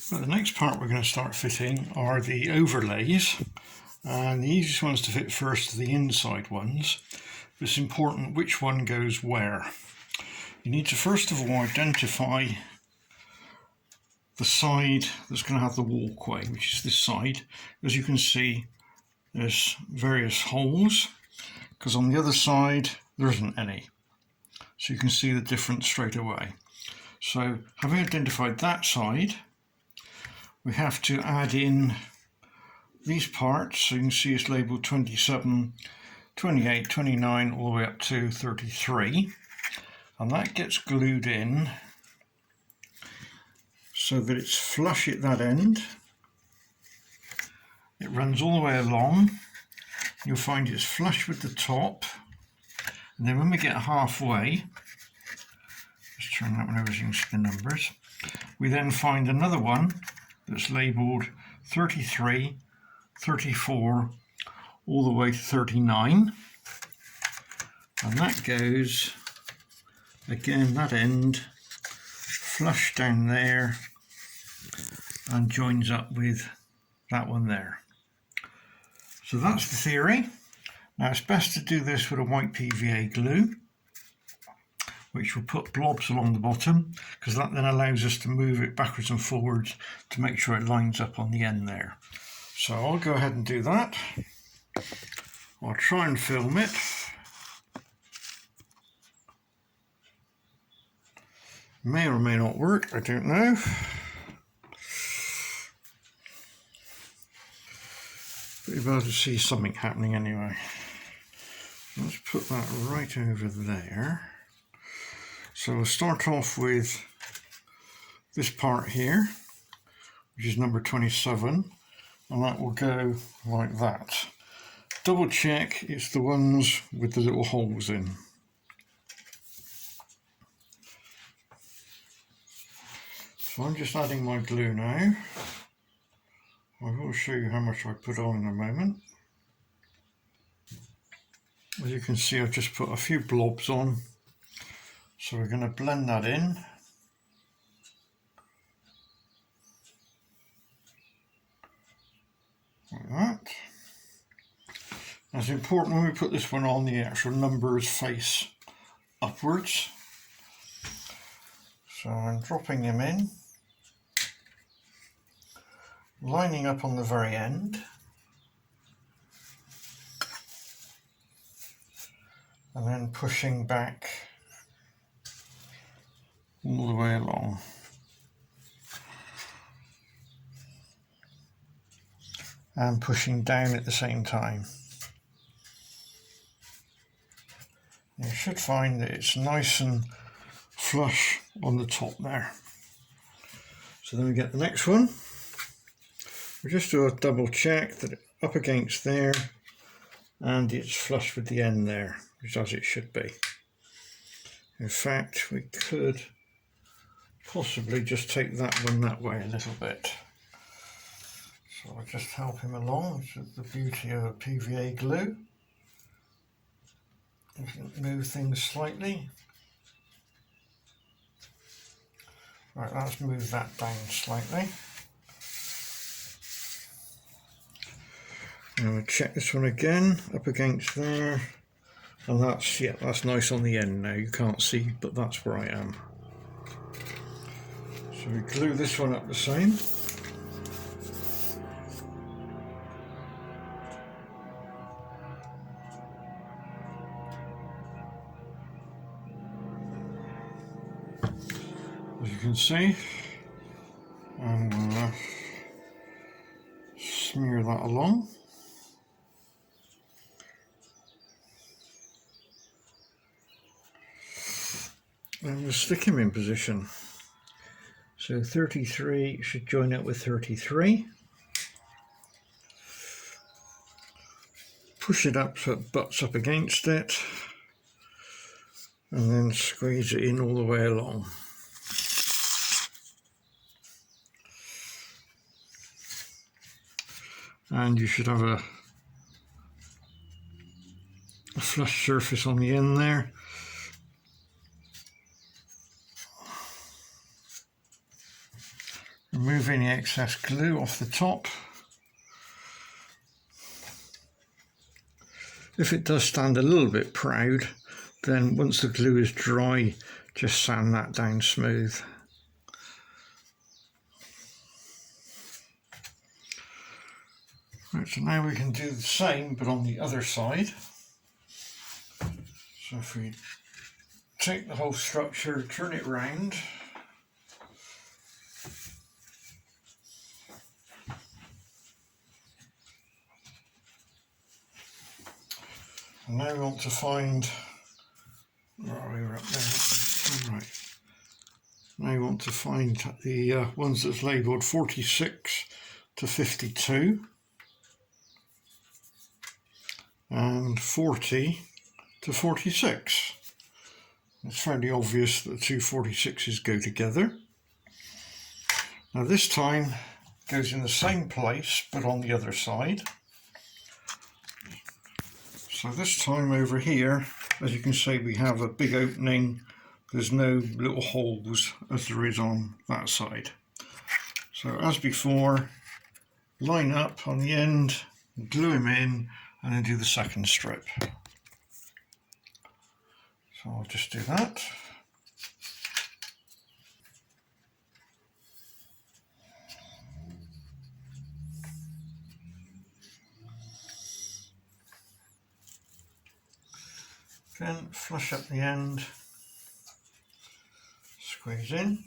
So the next part we're going to start fitting are the overlays, and the easiest ones to fit first are the inside ones. It's important which one goes where. You need to first of all identify the side that's going to have the walkway, which is this side. As you can see, there's various holes, because on the other side there isn't any. So you can see the difference straight away. So having identified that side, we have to add in these parts. So you can see it's labelled 27, 28, 29 all the way up to 33, and that gets glued in so that it's flush at that end. It runs all the way along. You'll find it's flush with the top, and then when we get halfway, just turn that one over so you can see the numbers, we then find another one that's labelled 33, 34 all the way to 39, and that goes again, that end flush down there and joins up with that one there. So that's the theory. Now it's best to do this with a white PVA glue, which will put blobs along the bottom, because that then allows us to move it backwards and forwards to make sure it lines up on the end there. So I'll go ahead and do that. I'll try and film it. May or may not work, I don't know. But you'll be able to see something happening anyway. Let's put that right over there. So we'll start off with this part here, which is number 27, and that will go like that. Double check it's the ones with the little holes in. So I'm just adding my glue now. I will show you how much I put on in a moment. As you can see, I've just put a few blobs on. So we're going to blend that in. Like that. It's important when we put this one on, the actual numbers face upwards. So I'm dropping them in, lining up on the very end, and then pushing back all the way along. And pushing down at the same time. You should find that it's nice and flush on the top there. So then we get the next one. We just do a double check that it's up against there and it's flush with the end there, which as it should be. In fact, we could possibly just take that one that way a little bit. So I'll just help him along, which is the beauty of a PVA glue. You can move things slightly. Right, let's move that down slightly. And we'll check this one again, up against there. And that's, yeah, that's nice on the end now. You can't see, but that's where I am. So we glue this one up the same. As you can see, I'm going to smear that along. And we'll stick him in position. So 33 should join up with 33. Push it up so it butts up against it. And then squeeze it in all the way along. And you should have a flush surface on the end there. remove any excess glue off the top. If it does stand a little bit proud, then once the glue is dry, just sand that down smooth. Right, so now we can do the same but on the other side. So if we take the whole structure, turn it round, and now we want to find, where we were up there, right. Now we want to find the ones that's labelled 46 to 52 and 40 to 46. It's fairly obvious that the two 46s go together. Now this time it goes in the same place but on the other side. So this time over here, as you can see, we have a big opening. There's no little holes as there is on that side. So as before, line up on the end, glue them in, and then do the second strip. So I'll just do that. Then flush up the end, squeeze in.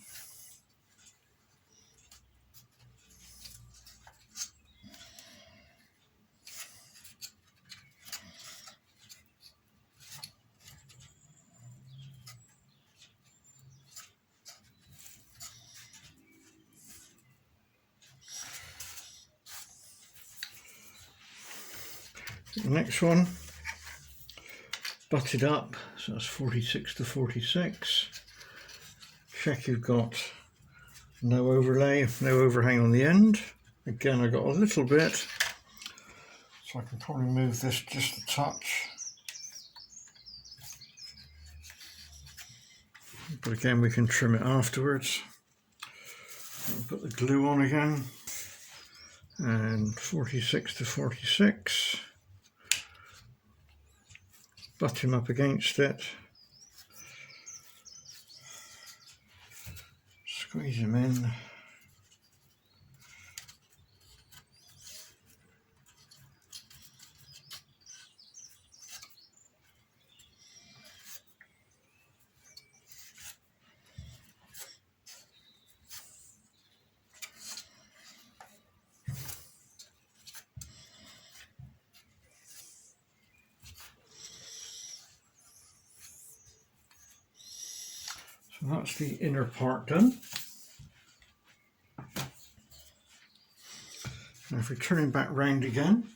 The next one, butted up, so that's 46 to 46. Check you've got no overlay, no overhang on the end. Again, I got a little bit, so I can probably move this just a touch. But again, we can trim it afterwards. I'll put the glue on again. And 46 to 46. Butt him up against it. Squeeze him in. So that's the inner part done. Now if we turn him back round again,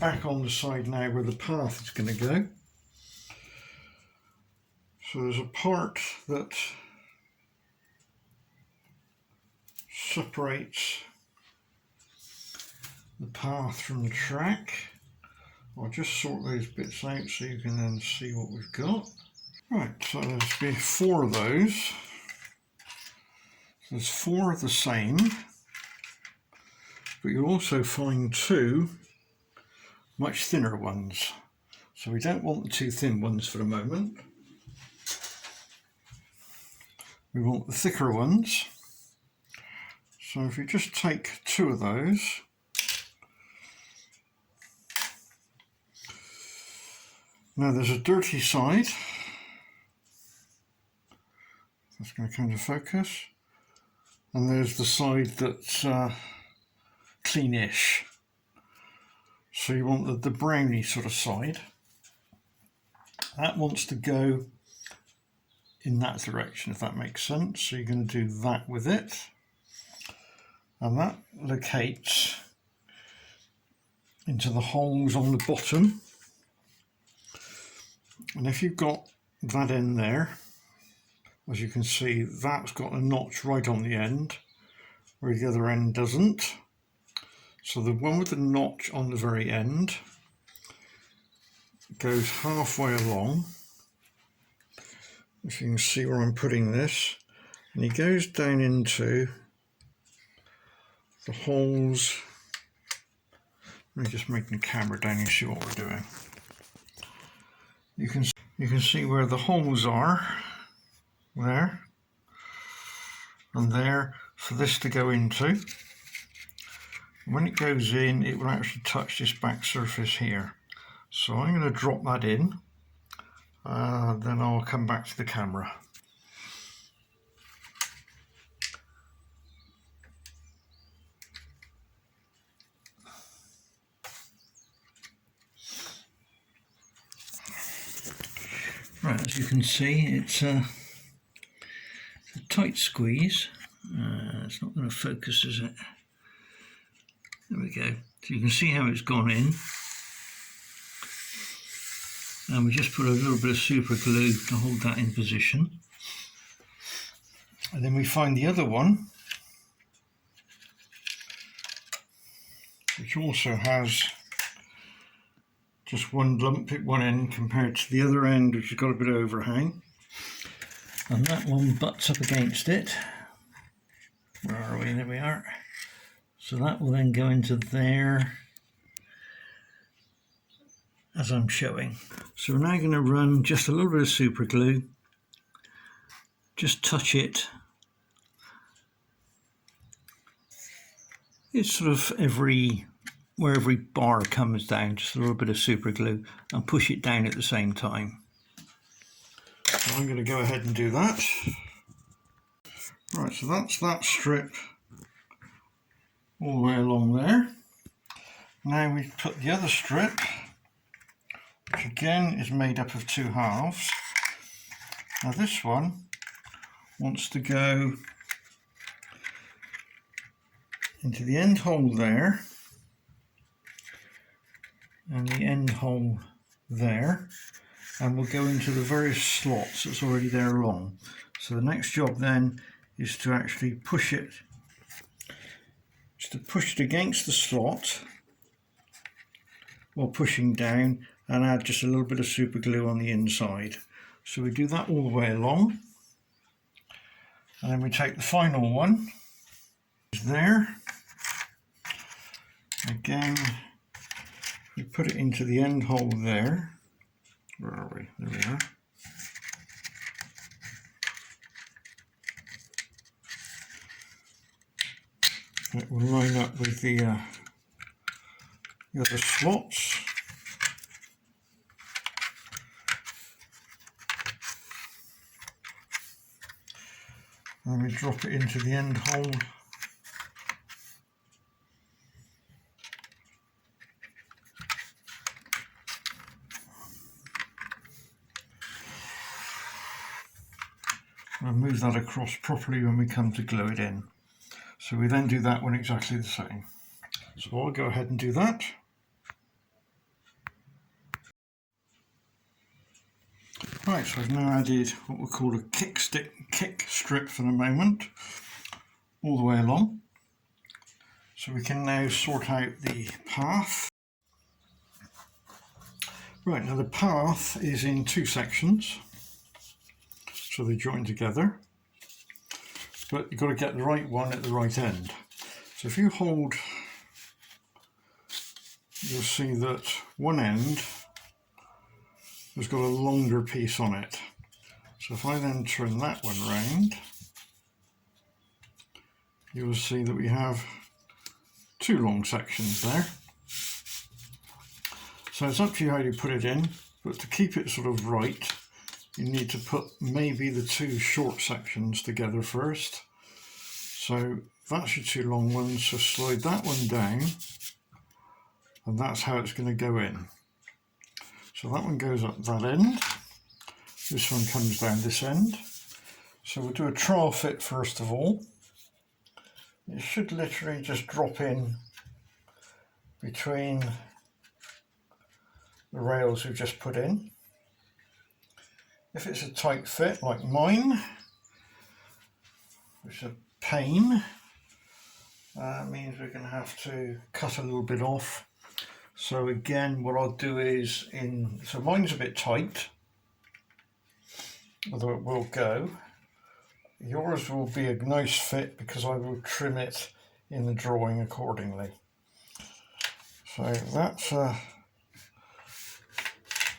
back on the side now where the path is going to go. So there's a part that separates the path from the track. I'll just sort those bits out so you can then see what we've got. Right, so there's be 4 of those. There's 4 of the same, but you'll also find 2 much thinner ones. So we don't want the 2 thin ones for the moment. We want the thicker ones. So if you just take 2 of those, now there's a dirty side, that's going to come to focus, and there's the side that's cleanish. So you want the browny sort of side. That wants to go in that direction, if that makes sense. So you're going to do that with it, and that locates into the holes on the bottom. And if you've got that in there, as you can see, that's got a notch right on the end, where the other end doesn't. So the one with the notch on the very end goes halfway along, if you can see where I'm putting this, and he goes down into the holes. Let me just make the camera down and see what we're doing. You can see where the holes are, there and there, for this to go into. When it goes in, it will actually touch this back surface here. So I'm going to drop that in, then I'll come back to the camera. Right, as you can see, it's a tight squeeze. It's not going to focus, is it? There we go. So you can see how it's gone in. And we just put a little bit of super glue to hold that in position. And then we find the other one, which also has just one lump at one end compared to the other end, which has got a bit of overhang. And that one butts up against it. Where are we? There we are. So that will then go into there, as I'm showing. So we're now going to run just a little bit of super glue, just touch it. It's sort of where every bar comes down, just a little bit of super glue, and push it down at the same time. So I'm going to go ahead and do that. Right, so that's that strip all the way along there. Now we put the other strip, which again is made up of two halves. Now this one wants to go into the end hole there and the end hole there, and we'll go into the various slots that's already there along. So the next job then is to actually push it, against the slot while pushing down, and add just a little bit of super glue on the inside. So we do that all the way along, and then we take the final one there. Again, we put it into the end hole there. Where are we? There we are. It will line up with the other slots. And we drop it into the end hole. And move that across properly when we come to glue it in. So we then do that one exactly the same. So I'll go ahead and do that. Right, so I've now added what we'll call a kick strip for the moment, all the way along. So we can now sort out the path. Right, now the path is in two sections, so they join together, but you've got to get the right one at the right end. So if you hold, you'll see that one end has got a longer piece on it. So if I then turn that one round, you will see that we have two long sections there. So it's up to you how you put it in, but to keep it sort of right, you need to put maybe the two short sections together first. So that's your two long ones, so slide that one down, and that's how it's going to go in. So that one goes up that end, this one comes down this end. So we'll do a trial fit first of all. It should literally just drop in between the rails we've just put in. If it's a tight fit like mine, which is a pain, means we're going to have to cut a little bit off. So again, what I'll do is, so mine's a bit tight, although it will go. Yours will be a nice fit because I will trim it in the drawing accordingly. So that's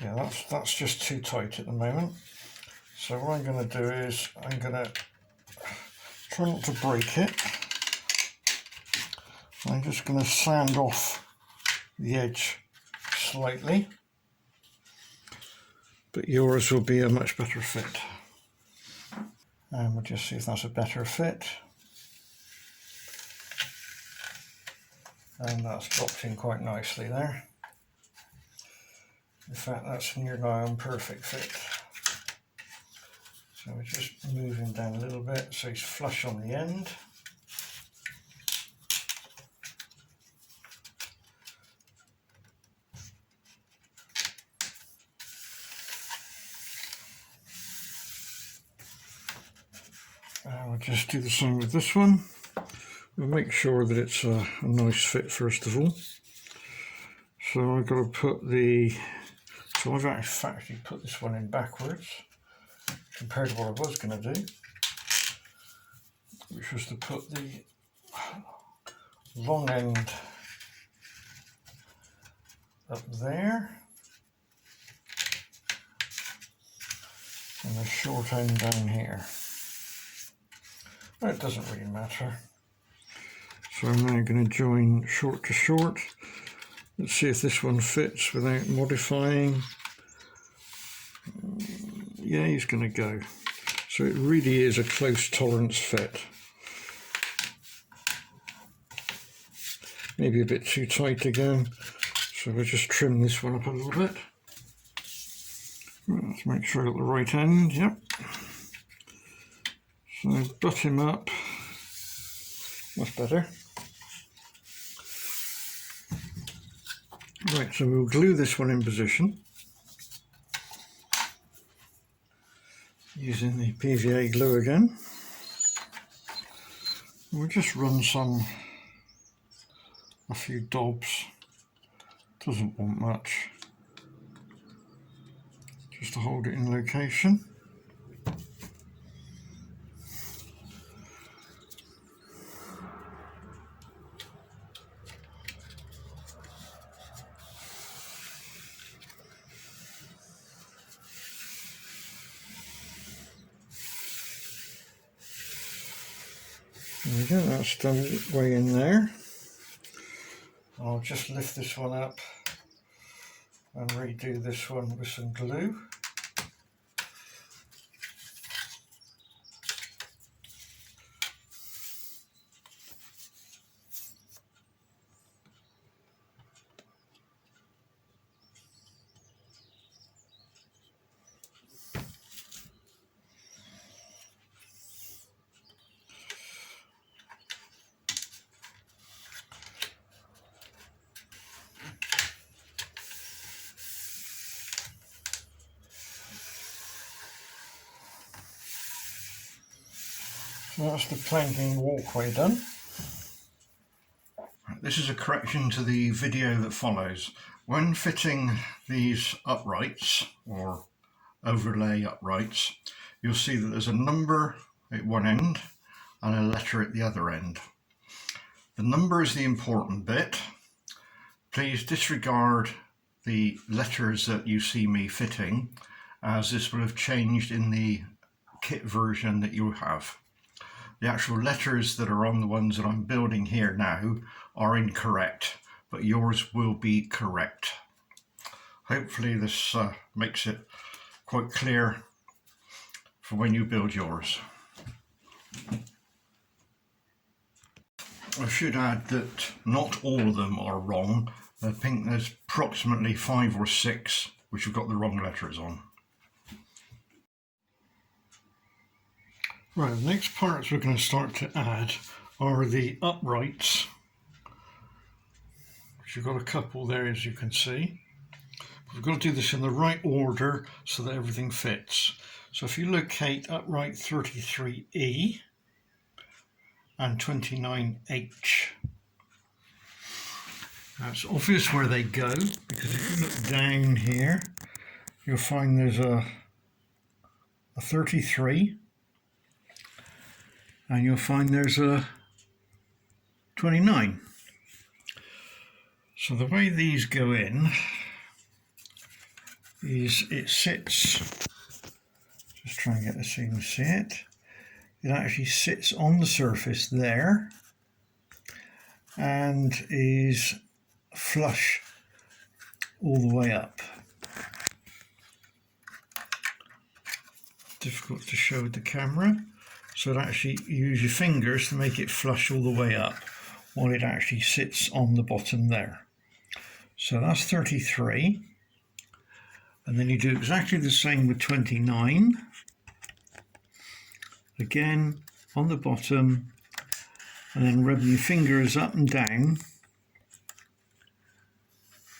yeah, that's just too tight at the moment. So what I'm going to do is I'm going to try not to break it. I'm just going to sand off the edge slightly, but yours will be a much better fit. And we'll just see if that's a better fit. And that's dropped in quite nicely there. In fact, that's near now a perfect fit. So we're just moving down a little bit so he's flush on the end. And we'll just do the same with this one. We'll make sure that it's a nice fit first of all. So I've got to put the, so I've actually put this one in backwards compared to what I was going to do, which was to put the long end up there and the short end down here. Well, it doesn't really matter. So I'm now going to join short to short. Let's see if this one fits without modifying. Yeah, he's going to go. So it really is a close tolerance fit. Maybe a bit too tight again. So we'll just trim this one up a little bit. Let's make sure I got the right end, yep. So butt him up. That's better. Right, so we'll glue this one in position using the PVA glue again. We'll just run a few dobs, doesn't want much, just to hold it in location. There we go, that's done way in there. I'll just lift this one up and redo this one with some glue. So that's the planking walkway done. This is a correction to the video that follows. When fitting these uprights or overlay uprights, you'll see that there's a number at one end and a letter at the other end. The number is the important bit. Please disregard the letters that you see me fitting, as this will have changed in the kit version that you have. The actual letters that are on the ones that I'm building here now are incorrect, but yours will be correct. Hopefully this makes it quite clear for when you build yours. I should add that not all of them are wrong. I think there's approximately 5 or 6 which have got the wrong letters on. Right, the next parts we're going to start to add are the uprights, which you've got a couple there as you can see. We've got to do this in the right order so that everything fits. So if you locate upright 33E and 29H, it's obvious where they go, because if you look down here, you'll find there's a a 33, and you'll find there's a 29. So the way these go in is it sits, just try and get this so you can see it, it actually sits on the surface there and is flush all the way up. Difficult to show with the camera, so it actually use your fingers to make it flush all the way up while it actually sits on the bottom there. So that's 33, and then you do exactly the same with 29. Again on the bottom, and then rub your fingers up and down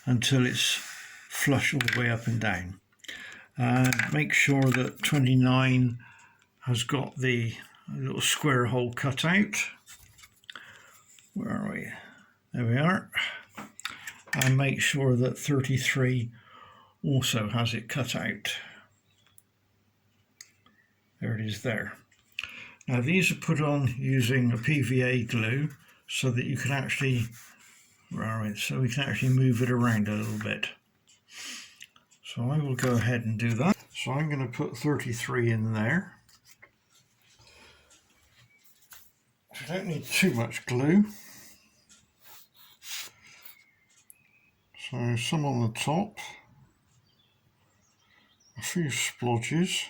until it's flush all the way up and down. Make sure that 29 has got the little square hole cut out. Where are we? There we are. And make sure that 33 also has it cut out. There it is there. Now these are put on using a PVA glue so that you can actually, where are we? So we can actually move it around a little bit. So I will go ahead and do that. So I'm going to put 33 in there. So I don't need too much glue. So some on the top, a few splodges.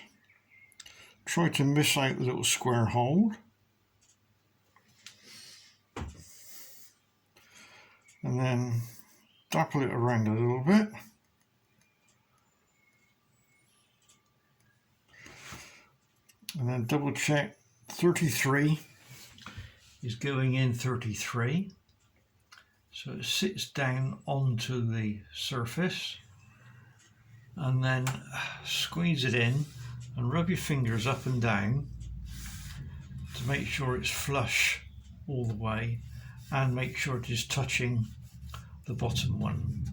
Try to miss out the little square hole. And then dapple it around a little bit. And then double check 33 is going in 33. So it sits down onto the surface, and then squeeze it in and rub your fingers up and down to make sure it's flush all the way, and make sure it is touching the bottom one.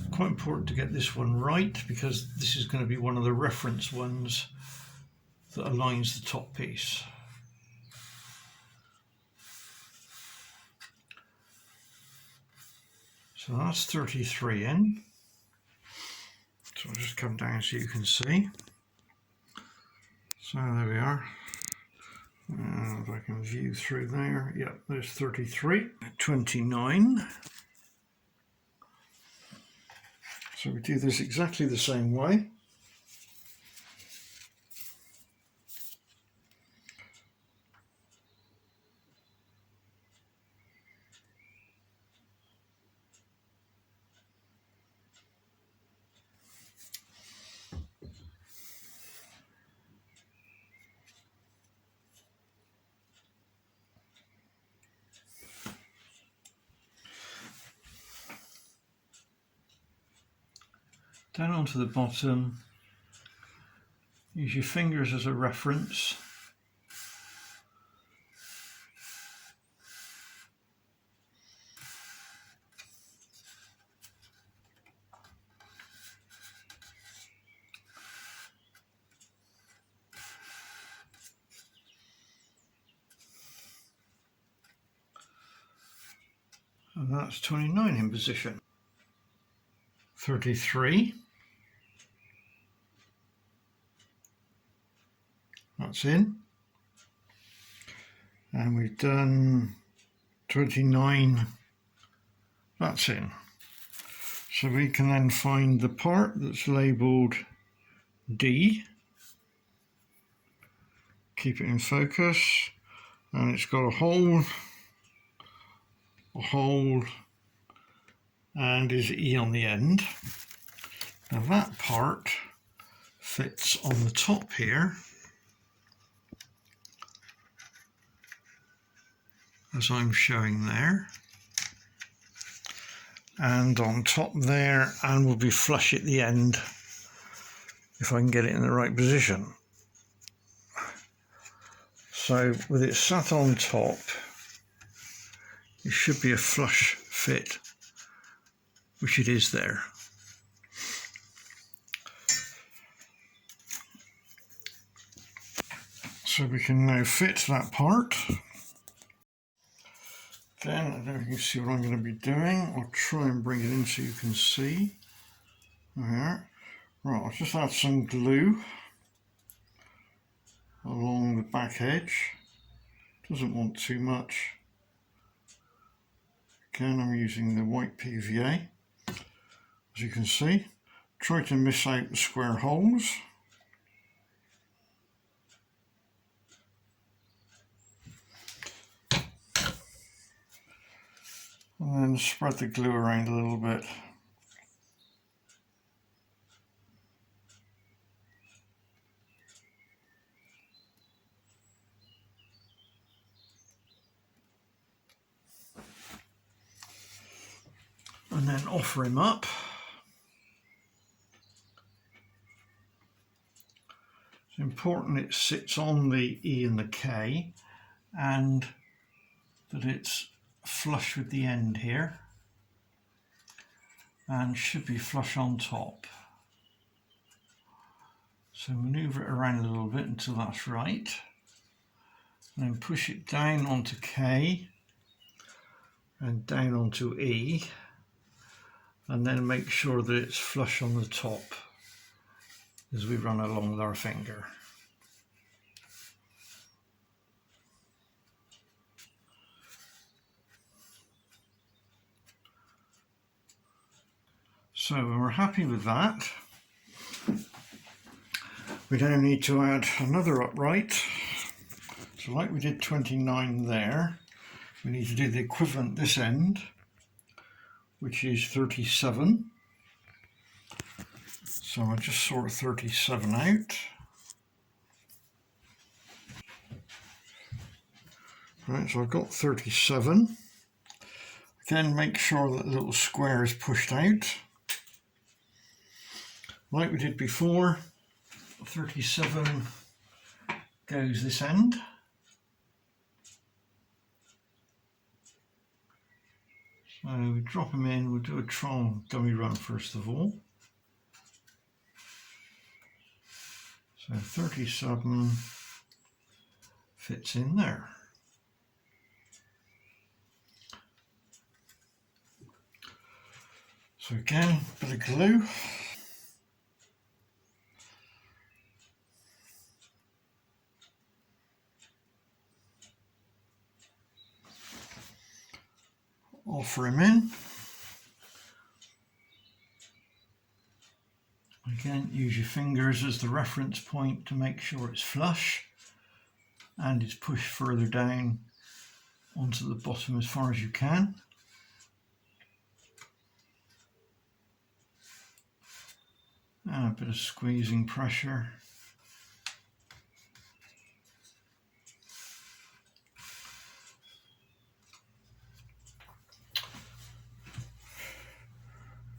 Quite important to get this one right, because this is going to be one of the reference ones that aligns the top piece. So that's 33 in. So I'll just come down so you can see. So there we are. If I can view through there, yeah, there's 33. 29. So we do this exactly the same way. Down onto the bottom, use your fingers as a reference. And that's 29 in position. 33. That's in. And we've done 29. That's in. So we can then find the part that's labelled D. Keep it in focus. And it's got a hole, and is E on the end. Now that part fits on the top here, as I'm showing there, and on top there, and will be flush at the end if I can get it in the right position. So with it sat on top, it should be a flush fit, which it is there. So we can now fit that part. Again, I don't know if you can see what I'm going to be doing. I'll try and bring it in so you can see. There. Right, I'll just add some glue along the back edge. Doesn't want too much. Again, I'm using the white PVA. As you can see, try to miss out the square holes. And then spread the glue around a little bit. And then offer him up. It's important it sits on the E and the K and that it's flush with the end here and should be flush on top. So manoeuvre it around a little bit until that's right. And then push it down onto K and down onto E, and then make sure that it's flush on the top as we run along with our finger. So when we're happy with that, we now need to add another upright. So like we did 29 there, we need to do the equivalent this end, which is 37. So I'll just sort 37 out. Right, so I've got 37. Again, make sure that the little square is pushed out. Like we did before, 37 goes this end. So we drop them in, we'll do a trial dummy run first of all. So 37 fits in there. So again, bit of glue. Offer him in. Again, use your fingers as the reference point to make sure it's flush and it's pushed further down onto the bottom as far as you can. And a bit of squeezing pressure.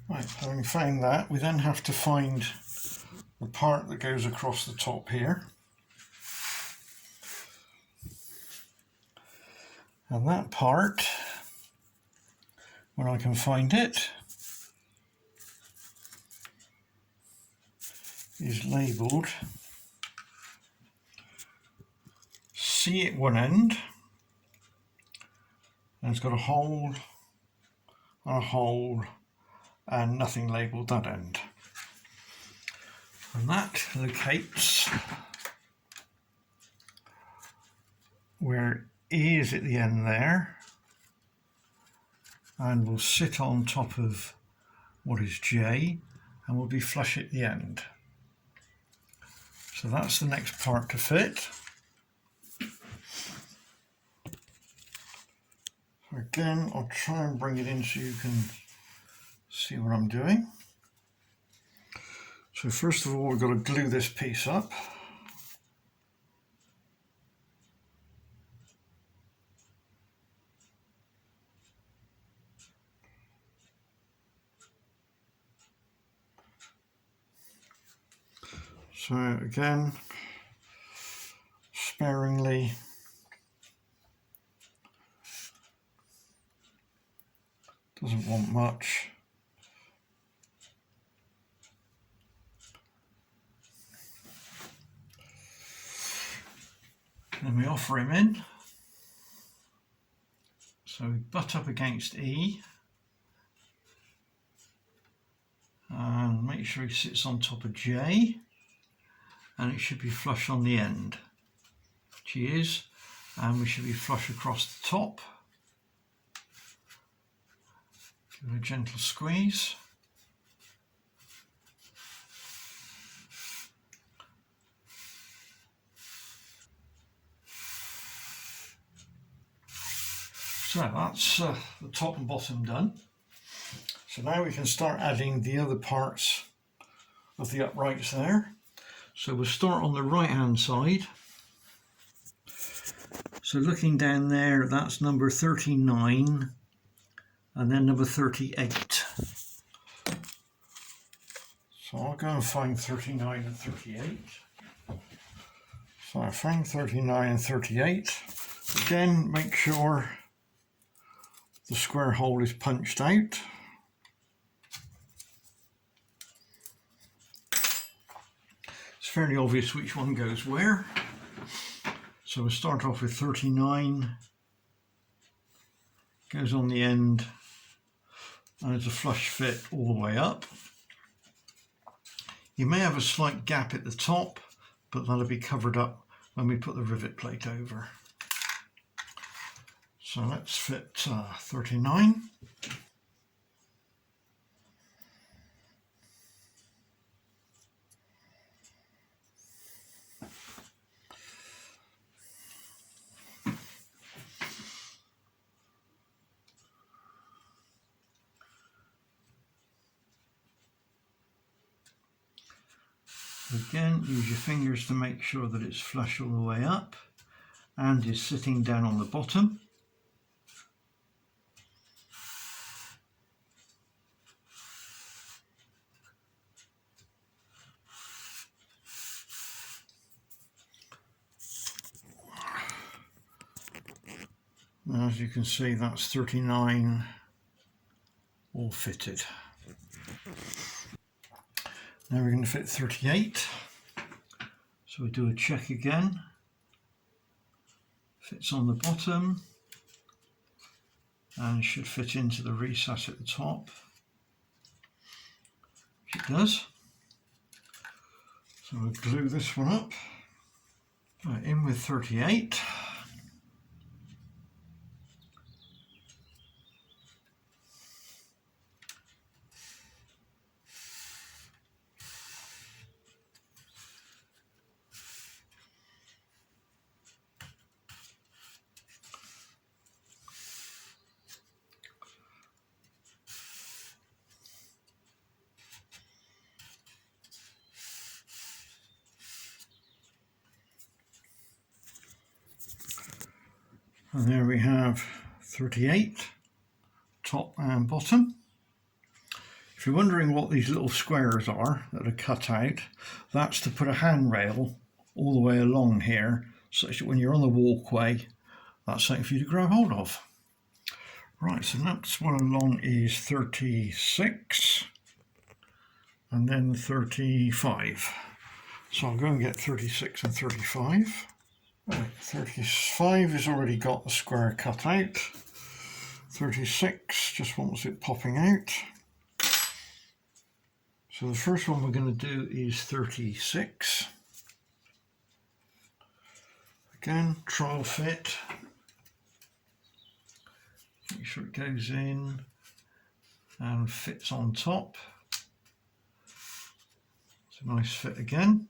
Right, having found that, we then have to find the part that goes across the top here. And that part, when I can find it, is labelled C at one end, and it's got a hole and a hole and nothing labelled that end. And that locates where E is at the end there and will sit on top of what is J and will be flush at the end. So that's the next part to fit. Again, I'll try and bring it in so you can see what I'm doing. So first of all, we've got to glue this piece up. So again, sparingly doesn't want much. Then we offer him in. So we butt up against E and make sure he sits on top of J, and it should be flush on the end, which he is, and we should be flush across the top. Give it a gentle squeeze. So that's the top and bottom done. So now we can start adding the other parts of the uprights there. So we'll start on the right hand side. So looking down there, that's number 39 and then number 38. So I'll go and find 39 and 38. So I find 39 and 38. Again, make sure the square hole is punched out. It's fairly obvious which one goes where. So we'll start off with 39, goes on the end, and it's a flush fit all the way up. You may have a slight gap at the top, but that'll be covered up when we put the rivet plate over. So let's fit 39. Again, use your fingers to make sure that it's flush all the way up and is sitting down on the bottom. And as you can see, that's 39 all fitted. Now we're going to fit 38. So we do a check again. Fits on the bottom and should fit into the recess at the top. Which it does. So we'll glue this one up. Right, in with 38. And there we have 38, top and bottom. If you're wondering what these little squares are that are cut out, that's to put a handrail all the way along here, such that when you're on the walkway, that's something for you to grab hold of. Right, so that's one along is 36, and then 35. So I'll go and get 36 and 35. Right, 35 has already got the square cut out. 36 just wants it popping out. So the first one we're going to do is 36. Again, trial fit. Make sure it goes in and fits on top. It's a nice fit again.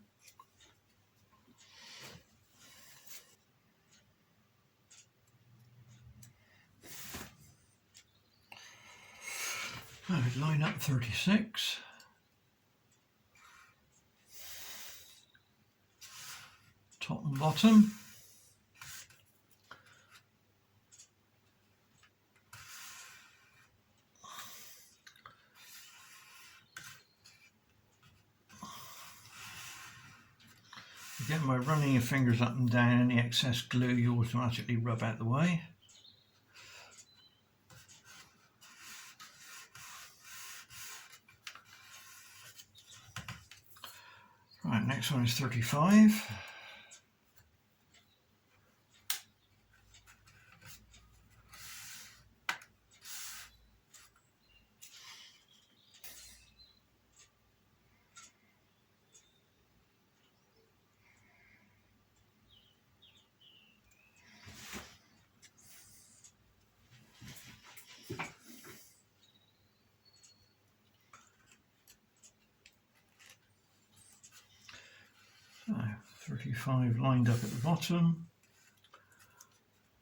I would line up 36. Top and bottom. Again, by running your fingers up and down, any excess glue you automatically rub out the way. Right, next one is 35. 35 lined up at the bottom,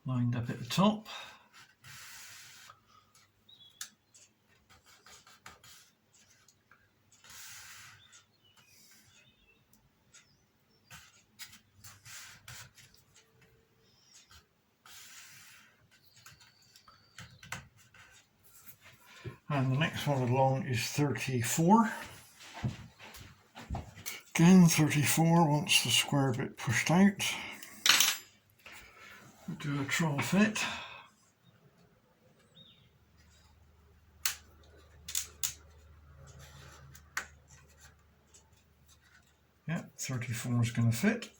lined up at the top. And the next one along is 34. Again, 34 wants the square bit pushed out. We'll do a trawl fit. Yeah, 34 is going to fit.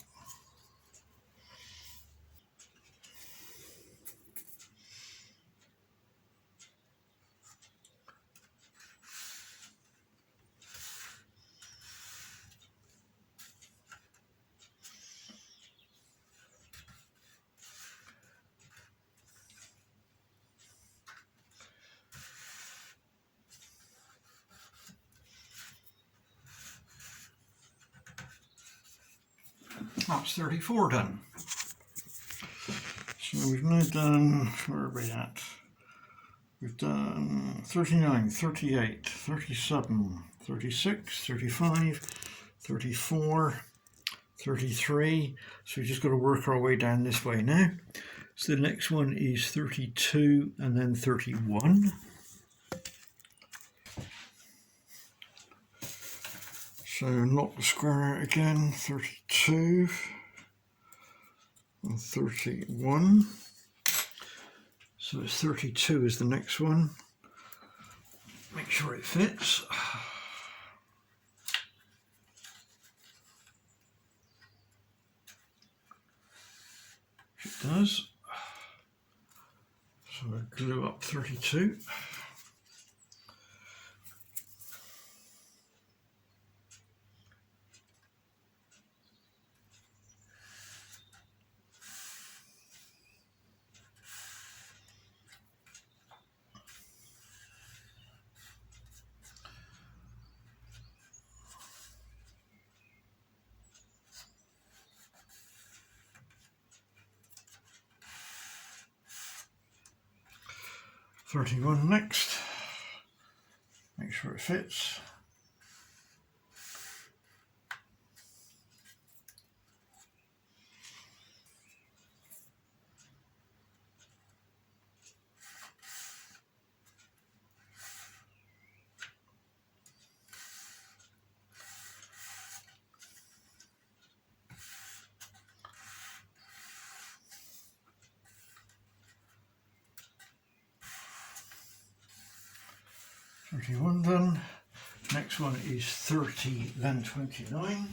That's 34 done. So we've now done, where are we at? We've done 39, 38, 37, 36, 35, 34, 33. So we've just got to work our way down this way now. So the next one is 32 and then 31. So knock the square out again, 32 and 31. So it's 32 is the next one. Make sure it fits. It does. So I glue up 32. $31 next. Make sure it fits. $31 done. Next one is 30, then 29.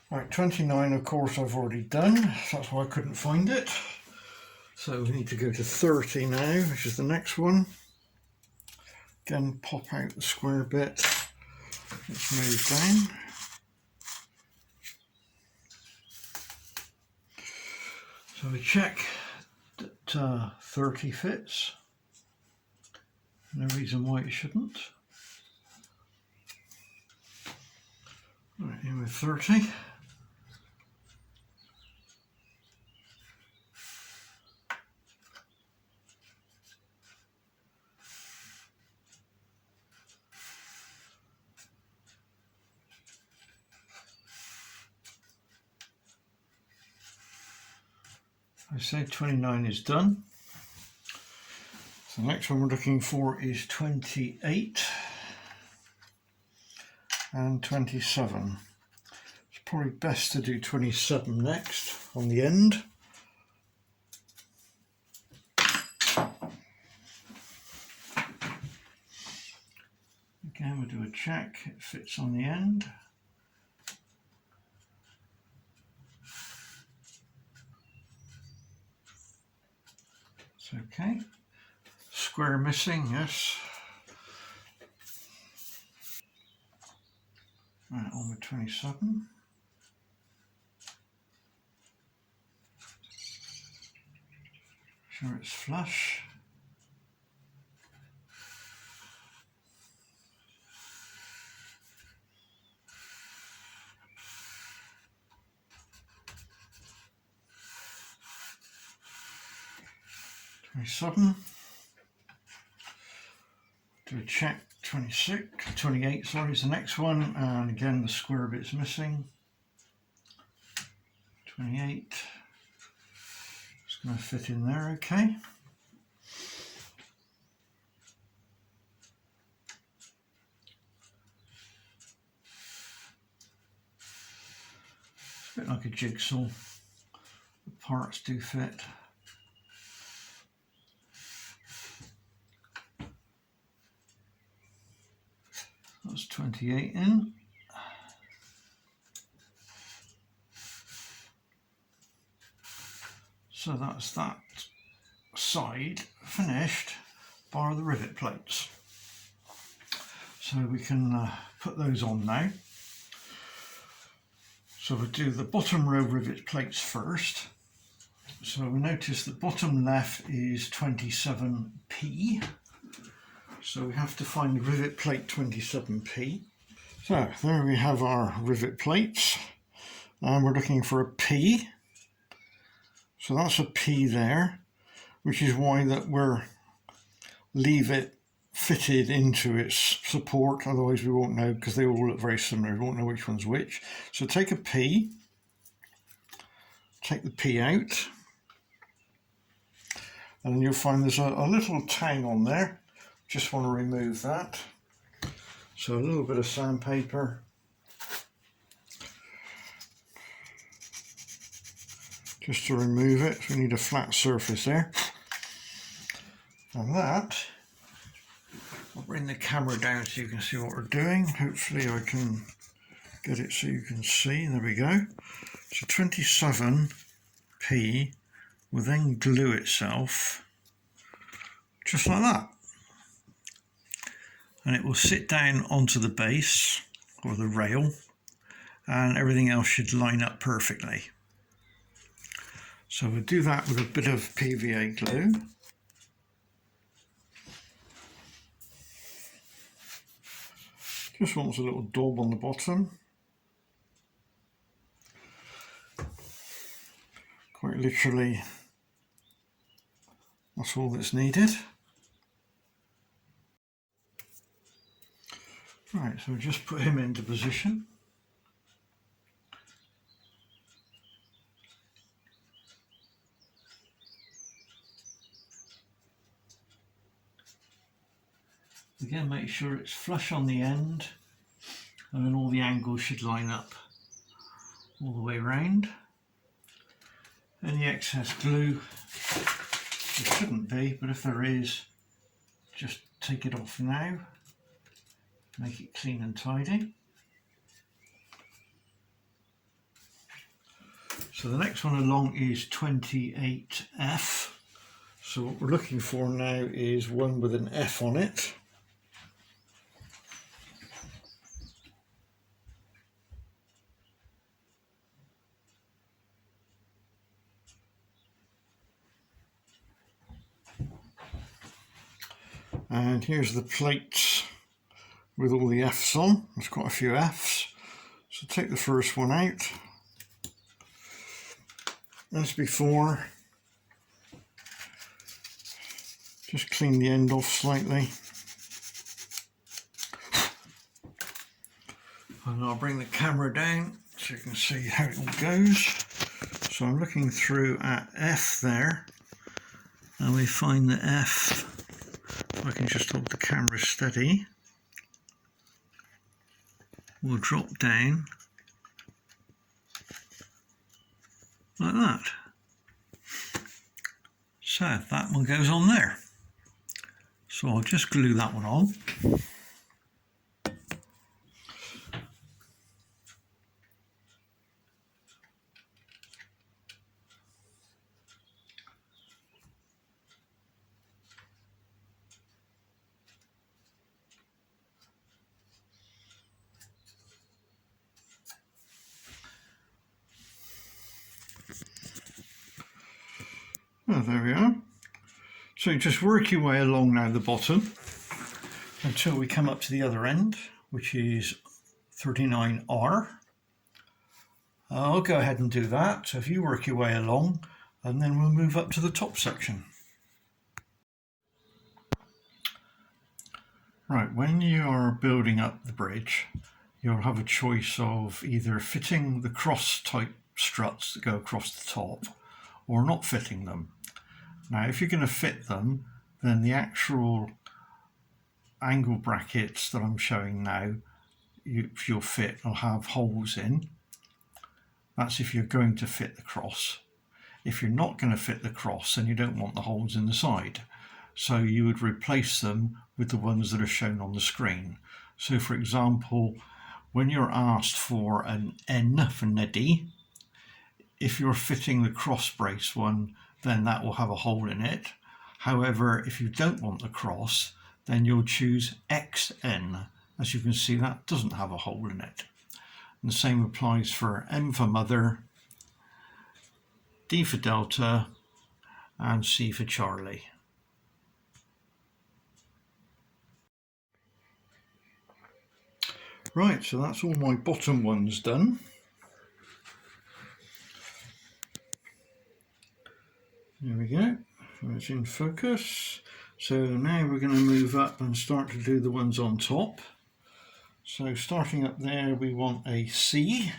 Right, 29 of course I've already done, so that's why I couldn't find it. So we need to go to 30 now, which is the next one. Again, pop out the square bit. Let's move down. So we check that 30 fits. No reason why it shouldn't. Right, in with 30. I say 29 is done. So the next one we're looking for is 28 and 27. It's probably best to do 27 next on the end. Again, we'll do a check, it fits on the end. It's okay. Square missing, yes. Right, on with 27. Sure it's flush. 27. Do a check. 28, sorry, is the next one, and again the square bit's missing. 28. It's going to fit in there, okay. It's a bit like a jigsaw. The parts do fit. That's 28 in. So that's that side finished, bar the rivet plates. So we can put those on now. So we'll do the bottom row rivet plates first. So we notice the bottom left is 27p. So we have to find the rivet plate 27p. So there we have our rivet plates, and we're looking for a P. So that's a P there, which is why that we're leave it fitted into its support, otherwise we won't know, because they all look very similar, we won't know which one's which. So take a P, take the P out, and you'll find there's a little tang on there. Just want to remove that. So a little bit of sandpaper. Just to remove it, so we need a flat surface there. And that, I'll bring the camera down so you can see what we're doing. Hopefully I can get it so you can see. There we go. So 27p will then glue itself just like that. And it will sit down onto the base or the rail, and everything else should line up perfectly. So we'll do that with a bit of PVA glue. Just wants a little daub on the bottom. Quite literally, that's all that's needed. Right, so we'll just put him into position. Again, make sure it's flush on the end, and then all the angles should line up all the way around. Any excess glue, there shouldn't be, but if there is, just take it off now. Make it clean and tidy. So the next one along is 28F. So what we're looking for now is one with an F on it. And here's the plates with all the F's on. There's quite a few F's. So take the first one out. As before, just clean the end off slightly. And I'll bring the camera down so you can see how it all goes. So I'm looking through at F there, and we find the F. If I can just hold the camera steady, we'll drop down like that. So that one goes on there. So I'll just glue that one on. Oh, there we are. So just work your way along now the bottom until we come up to the other end, which is 39R. I'll go ahead and do that. So if you work your way along, and then we'll move up to the top section. Right, when you're building up the bridge, you'll have a choice of either fitting the cross type struts that go across the top or not fitting them. Now, if you're going to fit them, then the actual angle brackets that I'm showing now, you'll fit, will have holes in. That's if you're going to fit the cross. If you're not going to fit the cross, then you don't want the holes in the side. So you would replace them with the ones that are shown on the screen. So for example, when you're asked for an N for Neddy, if you're fitting the cross brace one, then that will have a hole in it. However, if you don't want the cross, then you'll choose XN. As you can see, that doesn't have a hole in it. And the same applies for M for mother, D for Delta, and C for Charlie. Right, so that's all my bottom ones done. There we go, it's in focus. So now we're going to move up and start to do the ones on top. So starting up there, we want a C,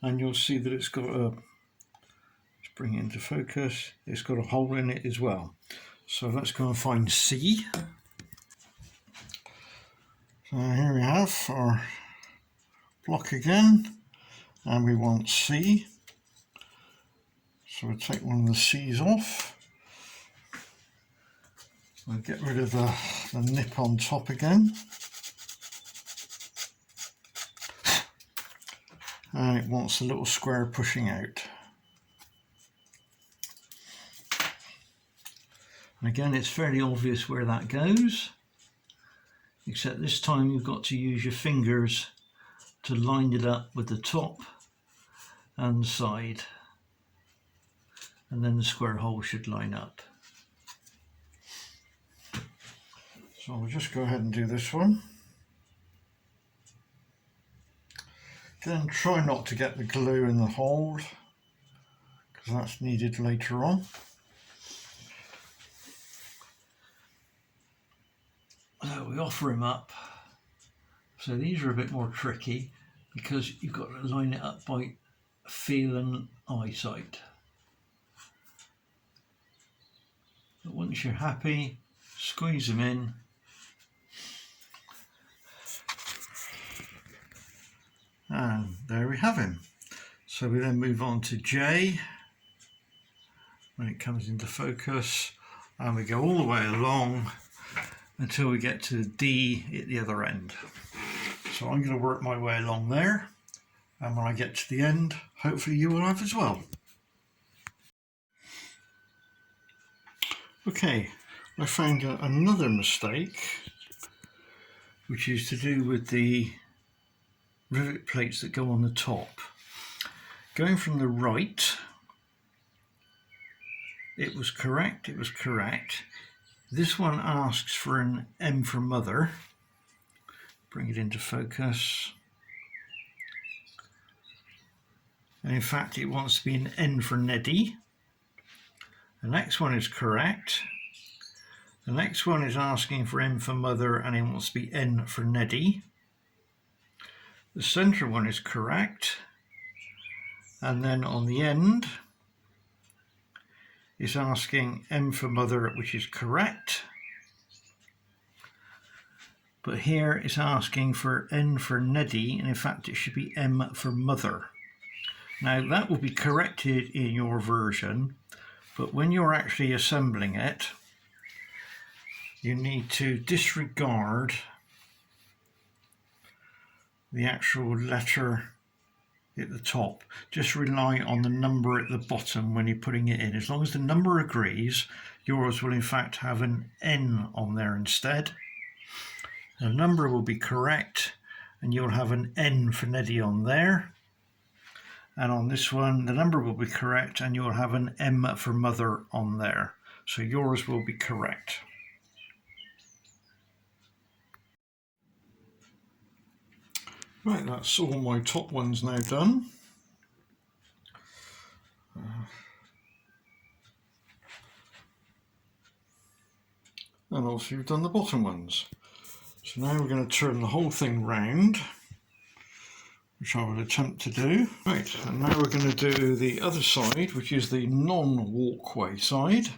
and you'll see that it's got a, let's bring it into focus, it's got a hole in it as well. So let's go and find C. So here we have our block again, and we want C. So we'll take one of the C's off. We'll get rid of the nip on top again. And it wants a little square pushing out. And again, it's fairly obvious where that goes, except this time you've got to use your fingers to line it up with the top and the side, and then the square hole should line up. So we'll just go ahead and do this one. Again, try not to get the glue in the hole, because that's needed later on. So we offer him up. So these are a bit more tricky because you've got to line it up by feel and eyesight. But once you're happy, squeeze them in. And there we have him. So we then move on to J when it comes into focus, and we go all the way along until we get to D at the other end. So I'm going to work my way along there, and when I get to the end, hopefully you will have as well. Okay, I found another mistake, which is to do with the rivet plates that go on the top. Going from the right, it was correct. This one asks for an M for mother. Bring it into focus. And in fact, it wants to be an N for Neddy. The next one is correct. The next one is asking for M for mother, and it wants to be N for Neddy. The center one is correct. And then on the end, it's asking M for mother, which is correct. But here it's asking for N for Neddy, and in fact it should be M for mother. Now that will be corrected in your version, but when you're actually assembling it, you need to disregard the actual letter at the top. Just rely on the number at the bottom when you're putting it in. As long as the number agrees, yours will in fact have an N on there instead. The number will be correct, and you'll have an N for Neddy on there. And on this one, the number will be correct, and you'll have an M for mother on there. So yours will be correct. Right, that's all my top ones now done. And also you've done the bottom ones. So now we're going to turn the whole thing round, which I will attempt to do. Right, and now we're going to do the other side, which is the non-walkway side.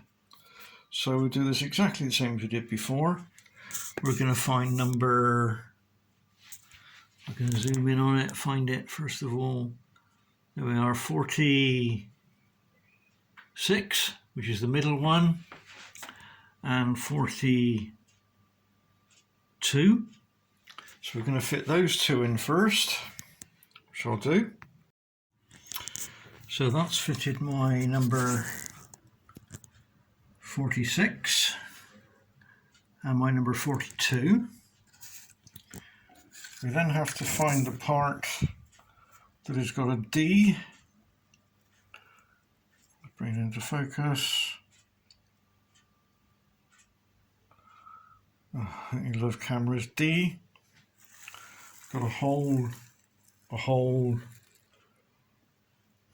So we'll do this exactly the same as we did before. We're going to find number, I'm going to zoom in on it, find it first of all. There we are, 46, which is the middle one, and 42. So we're going to fit those two in first, which I'll do. So that's fitted my number 46 and my number 42. We then have to find the part that has got a D. Bring it into focus. Oh, you love cameras. D. Got a hole,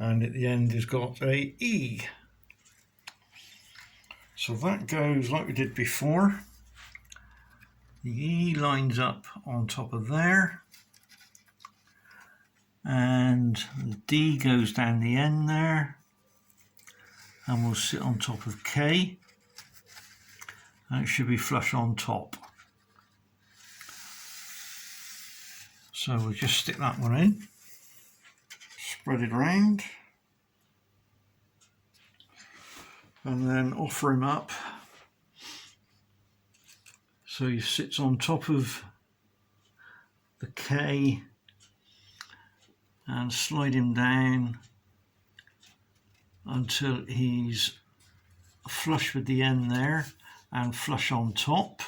and at the end has got a E. So that goes like we did before. The E lines up on top of there, and the D goes down the end there, and will sit on top of K, and it should be flush on top. So we'll just stick that one in, spread it around, and then offer him up so he sits on top of the K, and slide him down until he's flush with the end there and flush on top.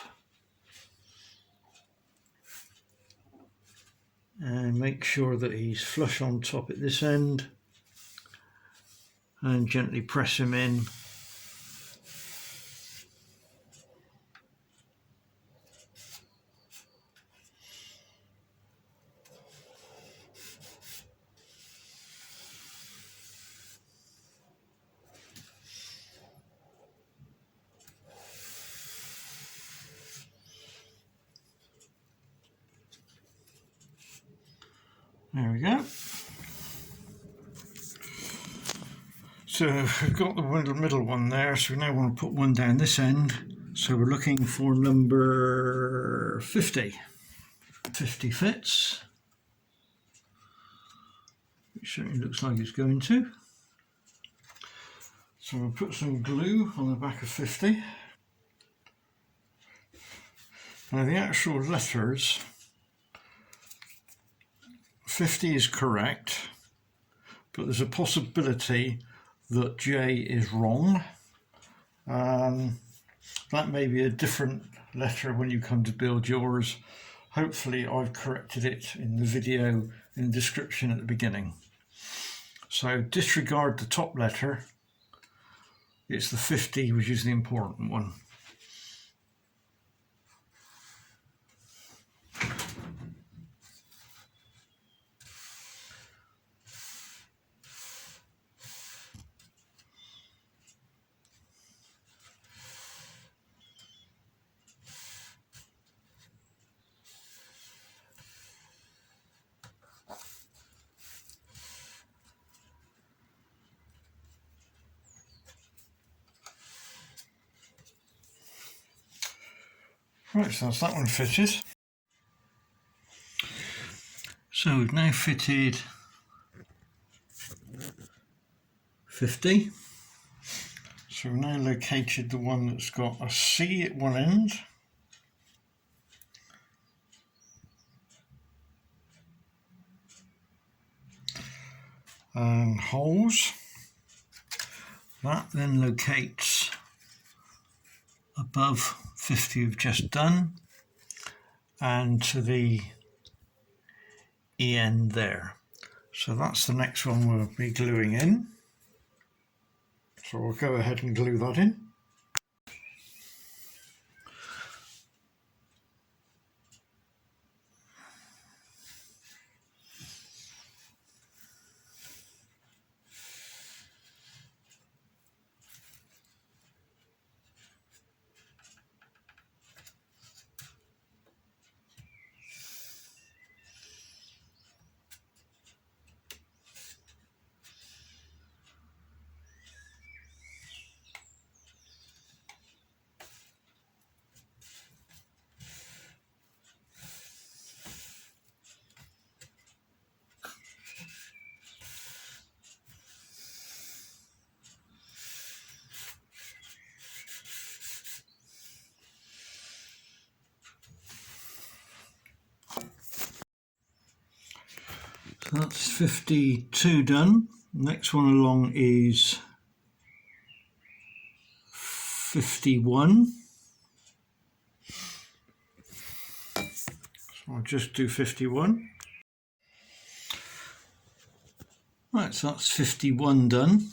And make sure that he's flush on top at this end, and gently press him in. There we go. So we've got the middle one there, so we now want to put one down this end. So we're looking for number 50. 50 fits. It certainly looks like it's going to. So we'll put some glue on the back of 50. Now the actual letters, 50 is correct, but there's a possibility that J is wrong. That may be a different letter when you come to build yours. Hopefully I've corrected it in the video in the description at the beginning. So disregard the top letter. It's the 50 which is the important one. Right, so that's that one fitted. So we've now fitted 50. So we've now located the one that's got a C at one end. And holes. That then locates above 50 we've just done, and to the E end there. So that's the next one we'll be gluing in. So we'll go ahead and glue that in. So that's 52 done. Next one along is 51. So I'll just do 51. Right, so that's 51 done.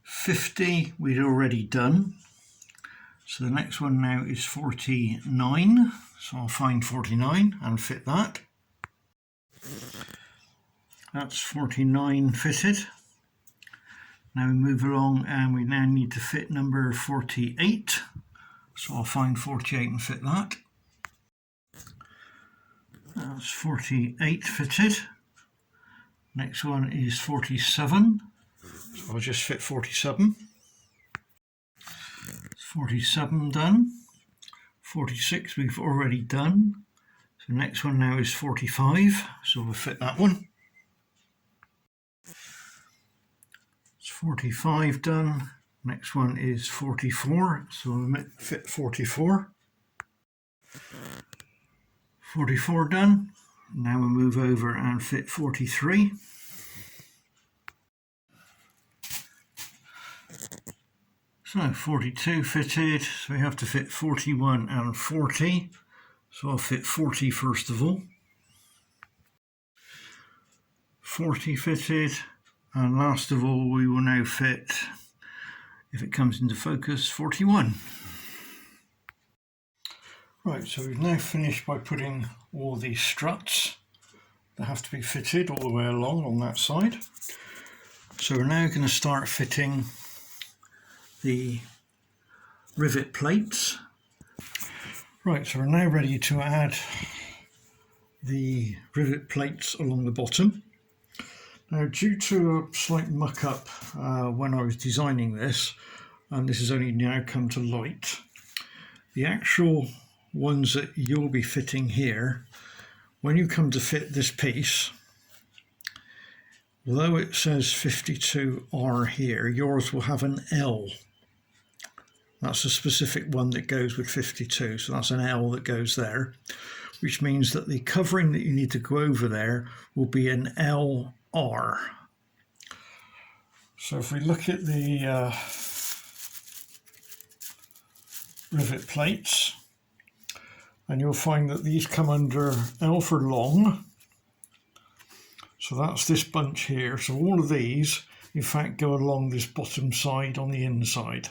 50 we'd already done. So the next one now is 49. So I'll find 49 and fit that. That's 49 fitted. Now we move along and we now need to fit number 48. So I'll find 48 and fit that. That's 48 fitted. Next one is 47. So I'll just fit 47. 47 done. 46 we've already done. So next one now is 45. So we'll fit that one. 45 done. Next one is 44, so we'll fit 44. 44 done. Now we'll move over and fit 43. So 42 fitted, so we have to fit 41 and 40. So I'll fit 40 first of all. 40 fitted. And last of all, we will now fit, if it comes into focus, 41. Right, so we've now finished by putting all these struts that have to be fitted all the way along on that side. So we're now going to start fitting the rivet plates. Right, so we're now ready to add the rivet plates along the bottom. Now, due to a slight muck-up when I was designing this, and this has only now come to light, the actual ones that you'll be fitting here, when you come to fit this piece, although it says 52R here, yours will have an L. That's a specific one that goes with 52, so that's an L that goes there, which means that the covering that you need to go over there will be an LR. So if we look at the rivet plates, and you'll find that these come under L for long. So that's this bunch here. So all of these, in fact, go along this bottom side on the inside.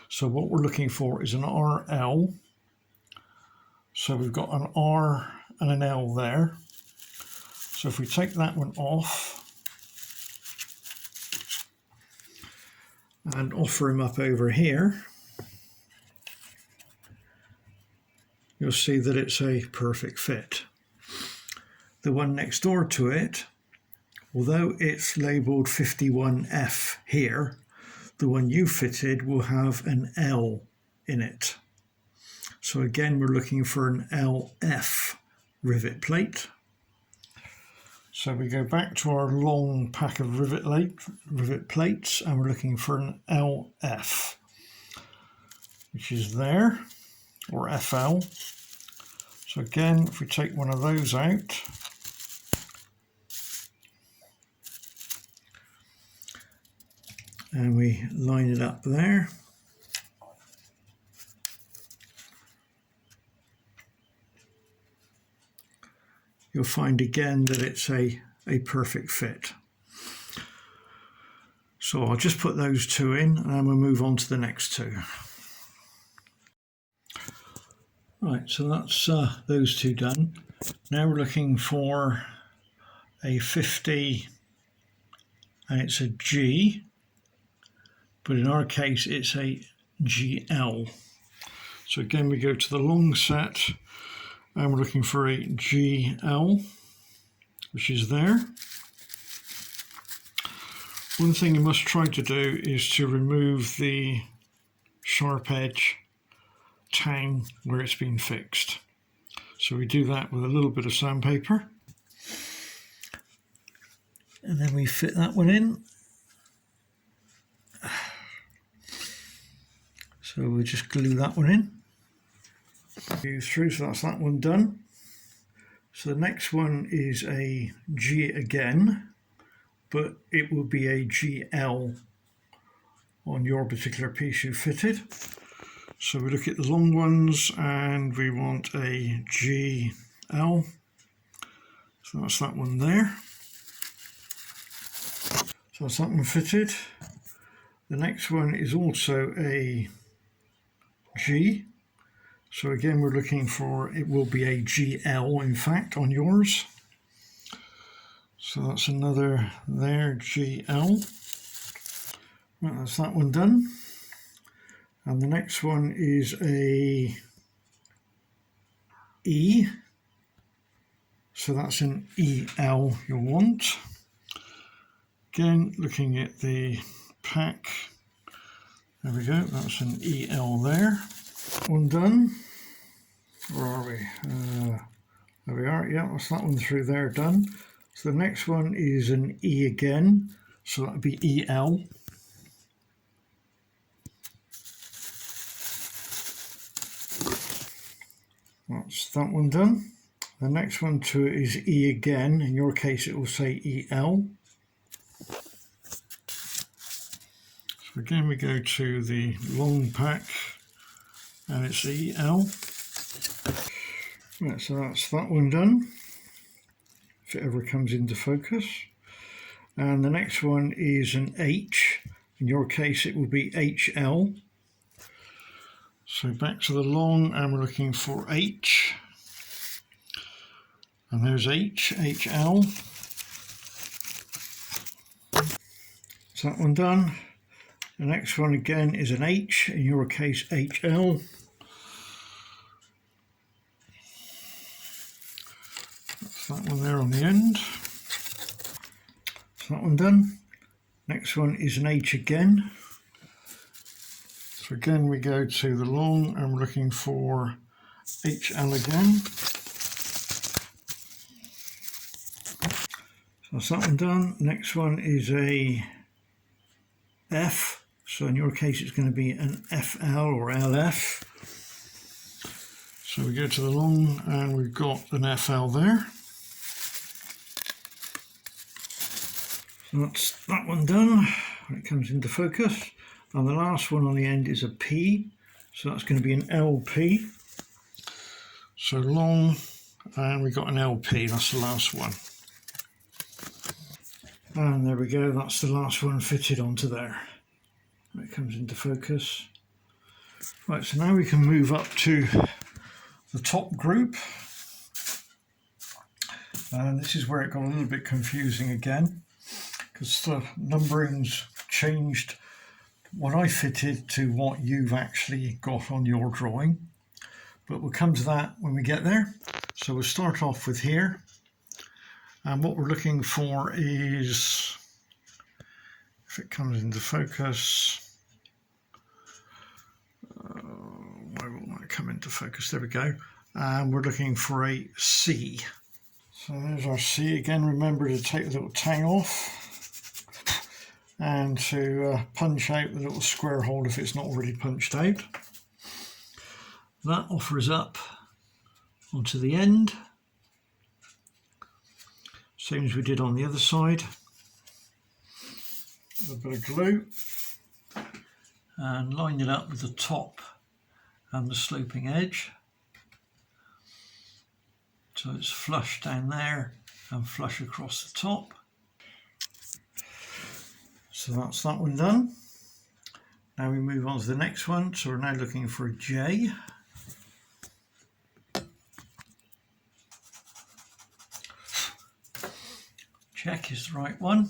So what we're looking for is an RL. So we've got an R and an L there. So if we take that one off and offer him up over here, you'll see that it's a perfect fit. The one next door to it, although it's labelled 51F here, the one you fitted will have an L in it. So again, we're looking for an LF rivet plate. So we go back to our long pack of rivet plates, and we're looking for an LF, which is there, or FL. So again, if we take one of those out, and we line it up there, you'll find again that it's a perfect fit. So I'll just put those two in and then we'll move on to the next two. Right, so that's those two done. Now we're looking for a 50, and it's a G, but in our case it's a GL. So again, we go to the long set and we're looking for a GL, which is there. One thing you must try to do is to remove the sharp edge tang where it's been fixed. So we do that with a little bit of sandpaper. And then we fit that one in. So we'll just glue that one in. Go through, so that's that one done. So the next one is a G again, but it will be a GL on your particular piece you fitted. So we look at the long ones and we want a GL. So that's that one there. So that's that one fitted. The next one is also a G. So again, we're looking for, it will be a GL in fact on yours. So that's another there, GL. Right, that's that one done. And the next one is a E. So that's an EL you'll want. Again, looking at the pack. There we go, that's an EL there. One done. Where are we? There we are, yeah, that's that one through there done. So the next one is an E again, so that would be EL. That's that one done. The next one to it is E again, in your case it will say EL. So again we go to the long pack and it's EL. Right, so that's that one done, if it ever comes into focus. And the next one is an H. In your case it will be HL. So back to the long and we're looking for H. And there's H, HL. So that one done. The next one again is an H, in your case HL. That's that one there on the end. So that one done. Next one is an H again. So again we go to the long and we're looking for HL again. So that's that one done. Next one is a F. So in your case it's going to be an FL or LF. So we go to the long and we've got an FL there. So that's that one done when it comes into focus. And the last one on the end is a P. So that's going to be an LP. So long and we got an LP, that's the last one. And there we go, that's the last one fitted onto there. When it comes into focus. Right, so now we can move up to the top group. And this is where it got a little bit confusing again, because the numbering's changed what I fitted to what you've actually got on your drawing. But we'll come to that when we get there. So we'll start off with here. And what we're looking for is, if it comes into focus, why won't it come into focus? There we go. And we're looking for a C. So there's our C again. Remember to take the little tang off and to punch out the little square hole if it's not already punched out. That offers up onto the end, same as we did on the other side. A bit of glue and line it up with the top and the sloping edge, so it's flush down there and flush across the top. So that's that one done. Now we move on to the next one. So we're now looking for a J. Check is the right one.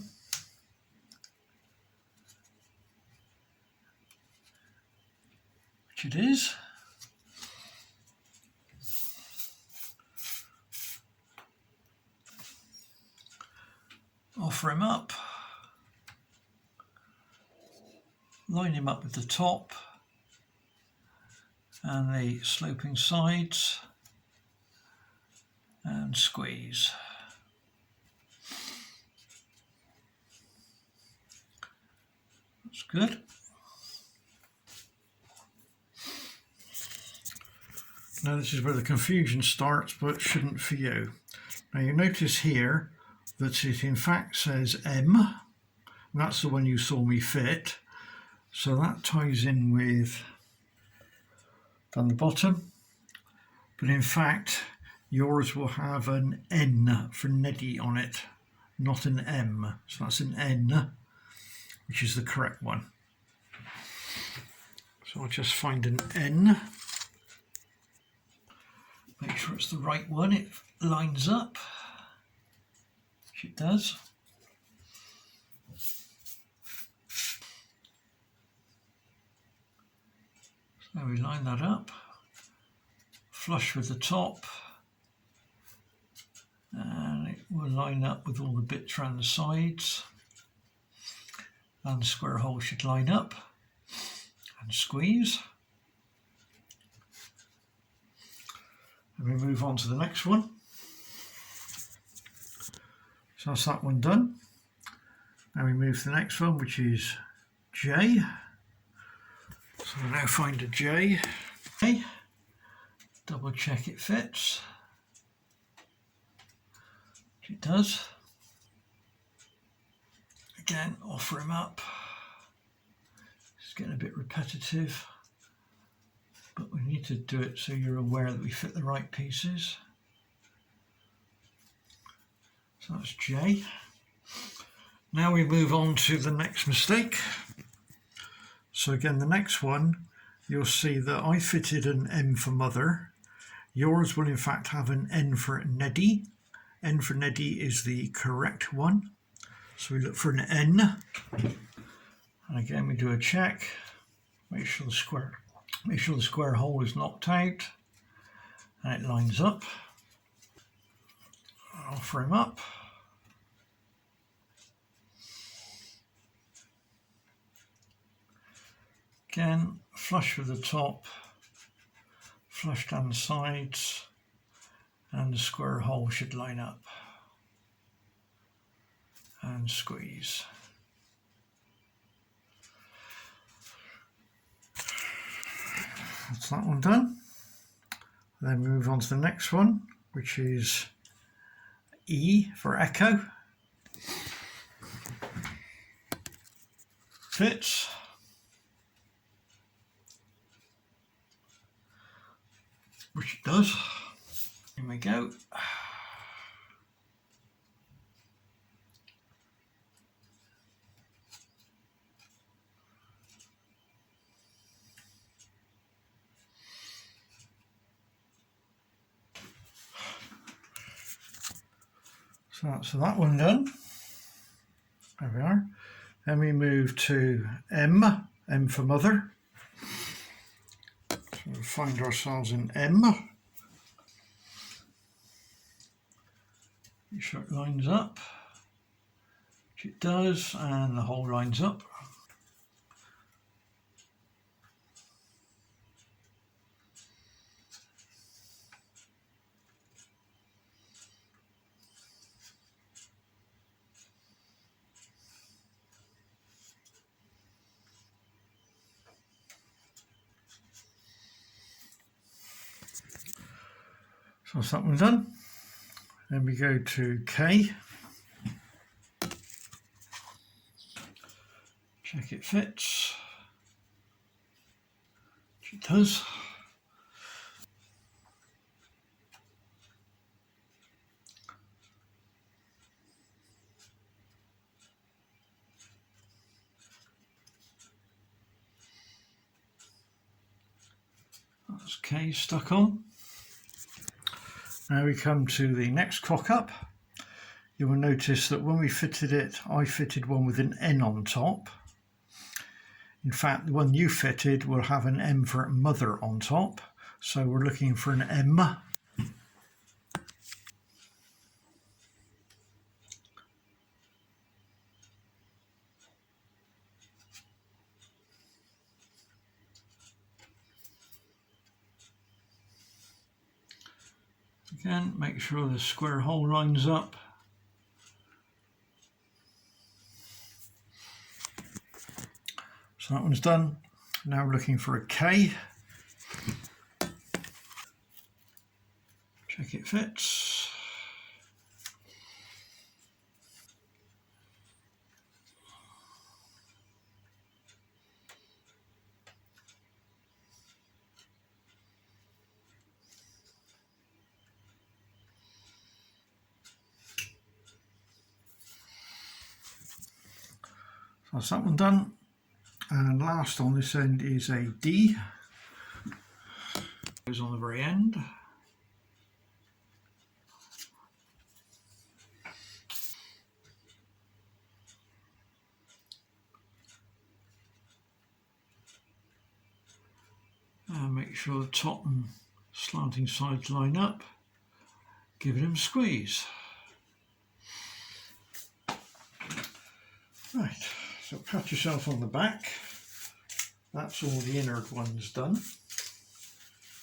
Which it is. Offer him up. Line him up with the top and the sloping sides and squeeze. That's good. Now this is where the confusion starts, but shouldn't for you. Now you notice here that it in fact says M, and that's the one you saw me fit. So that ties in with down the bottom, but in fact yours will have an N for Neddy on it, not an M. So that's an N, which is the correct one. So I'll just find an N, make sure it's the right one, it lines up, which it does. So we line that up, flush with the top, and it will line up with all the bits around the sides, and the square hole should line up, and squeeze. And we move on to the next one. So that's that one done. Now we move to the next one, which is J. So we'll now find a J. Okay. Double check it fits. It does. Again, offer him up. It's getting a bit repetitive, but we need to do it so you're aware that we fit the right pieces. So that's J. Now we move on to the next mistake. So again, the next one, you'll see that I fitted an M for mother. Yours will in fact have an N for Neddy. N for Neddy is the correct one. So we look for an N. And again, we do a check. Make sure the square hole is knocked out. And it lines up. I'll offer him up. Again, flush with the top, flush down the sides, and the square hole should line up. And squeeze. That's that one done. Then we move on to the next one, which is E for echo. Fits. Which it does. Here we go. So that one done. There we are. Then we move to M, M for mother. So we'll find ourselves an M. Make sure it lines up, which it does, and the hole lines up. So that's that one done. Then we go to K. Check it fits. Which it does. That's K stuck on. Now we come to the next cock-up. You will notice that when we fitted it, I fitted one with an N on top. In fact, the one you fitted will have an M for mother on top. So we're looking for an M. Again, make sure the square hole lines up. So that one's done. Now we're looking for a K. Check it fits. That's that one done. And last on this end is a D. Goes on the very end. And make sure the top and slanting sides line up. Give it a squeeze. Right, so pat yourself on the back. That's all the inner ones done.